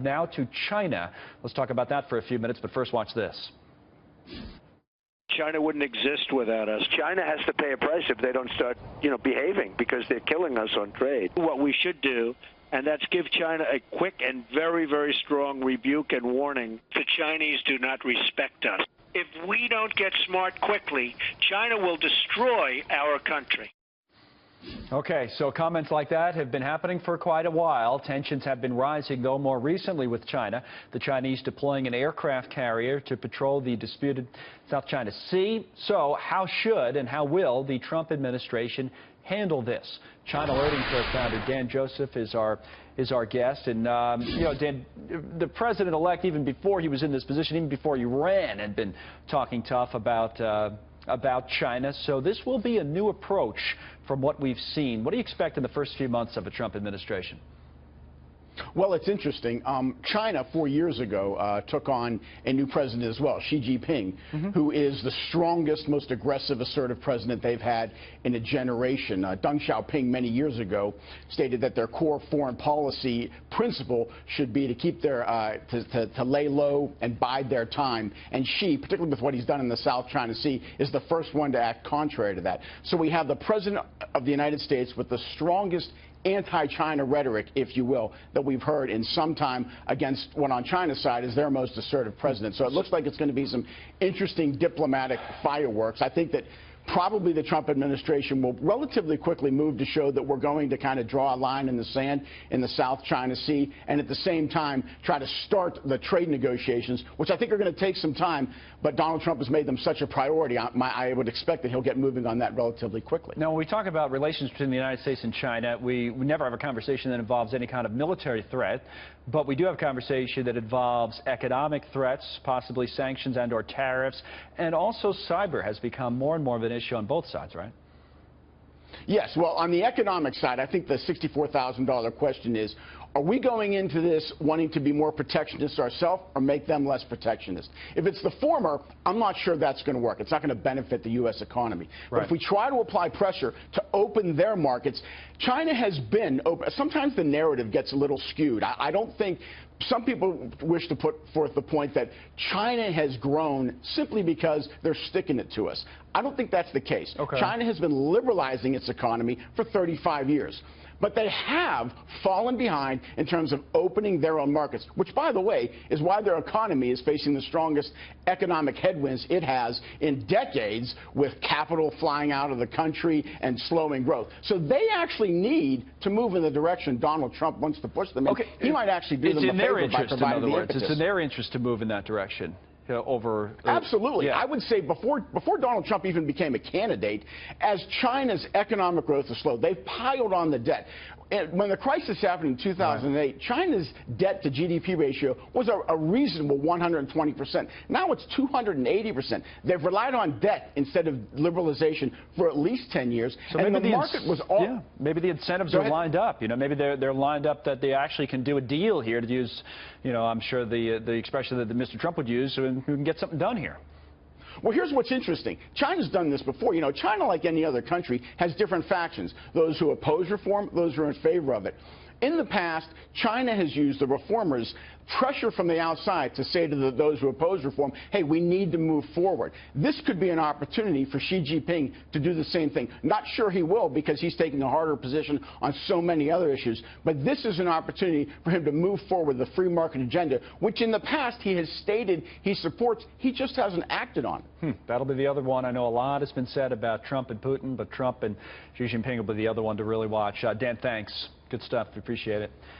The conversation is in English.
now to China. Let's talk about that for a few minutes, but first watch this. China wouldn't exist without us. China has to pay a price if they don't start, behaving, because they're killing us on trade. What we should do, and that's give China a quick and very, very strong rebuke and warning. The Chinese do not respect us. If we don't get smart quickly, China will destroy our country. Okay, so comments like that have been happening for quite a while. Tensions have been rising, though, more recently with China. The Chinese deploying an aircraft carrier to patrol the disputed South China Sea. So how should and how will the Trump administration handle this? China Alerting co-founder Dan Joseph is our guest. And, Dan, the president-elect, even before he was in this position, even before he ran, had been talking tough about China. So this will be a new approach from what we've seen. What do you expect in the first few months of a Trump administration? Well, it's interesting. China 4 years ago took on a new president as well, Xi Jinping, who is the strongest, most aggressive, assertive president they've had in a generation. Deng Xiaoping many years ago stated that their core foreign policy principle should be to keep their to lay low and bide their time. And Xi, particularly with what he's done in the South China Sea, is the first one to act contrary to that. So we have the president of the United States with the strongest anti-China rhetoric, if you will, that we've heard in some time against what on China's side is their most assertive president. So it looks like it's going to be some interesting diplomatic fireworks. I think that probably the Trump administration will relatively quickly move to show that we're going to kind of draw a line in the sand in the South China Sea, and at the same time try to start the trade negotiations, which I think are going to take some time, but Donald Trump has made them such a priority. I would expect that he'll get moving on that relatively quickly. Now, when we talk about relations between the United States and China, we never have a conversation that involves any kind of military threat, but we do have a conversation that involves economic threats, possibly sanctions and/or tariffs, and also cyber has become more and more of an issue on both sides, right? Yes. Well, on the economic side, I think the $64,000 question is, are we going into this wanting to be more protectionist ourselves or make them less protectionist? If it's the former, I'm not sure that's going to work. It's not going to benefit the U.S. economy. Right. But if we try to apply pressure to open their markets, China has been open. Sometimes the narrative gets a little skewed. I don't think some people wish to put forth the point that China has grown simply because they're sticking it to us. I don't think that's the case. Okay. China has been liberalizing its economy for 35 years. But they have fallen behind in terms of opening their own markets, which, by the way, is why their economy is facing the strongest economic headwinds it has in decades, with capital flying out of the country and slowing growth. So they actually need to move in the direction Donald Trump wants to push them in. Okay. He might actually do them a favor by providing the impetus. It's in their interest to move in that direction. Absolutely. Yeah. I would say before Donald Trump even became a candidate, as China's economic growth has slowed, they've piled on the debt. And when the crisis happened in 2008, right, China's debt to GDP ratio was a reasonable 120%. Now it's 280%. They've relied on debt instead of liberalization for at least 10 years. So and maybe the market was all... Yeah, maybe the incentives are lined up. Maybe they're lined up that they actually can do a deal here, to use, I'm sure the expression that Mr. Trump would use, so we can get something done here. Well, here's what's interesting. China's done this before. China, like any other country, has different factions. Those who oppose reform, those who are in favor of it. In the past, China has used the reformers' pressure from the outside to say to those who oppose reform, hey, we need to move forward. This could be an opportunity for Xi Jinping to do the same thing. Not sure he will, because he's taking a harder position on so many other issues, but this is an opportunity for him to move forward the free market agenda, which in the past he has stated he supports. He just hasn't acted on it. That'll be the other one. I know a lot has been said about Trump and Putin, but Trump and Xi Jinping will be the other one to really watch. Dan, thanks. Good stuff. We appreciate it.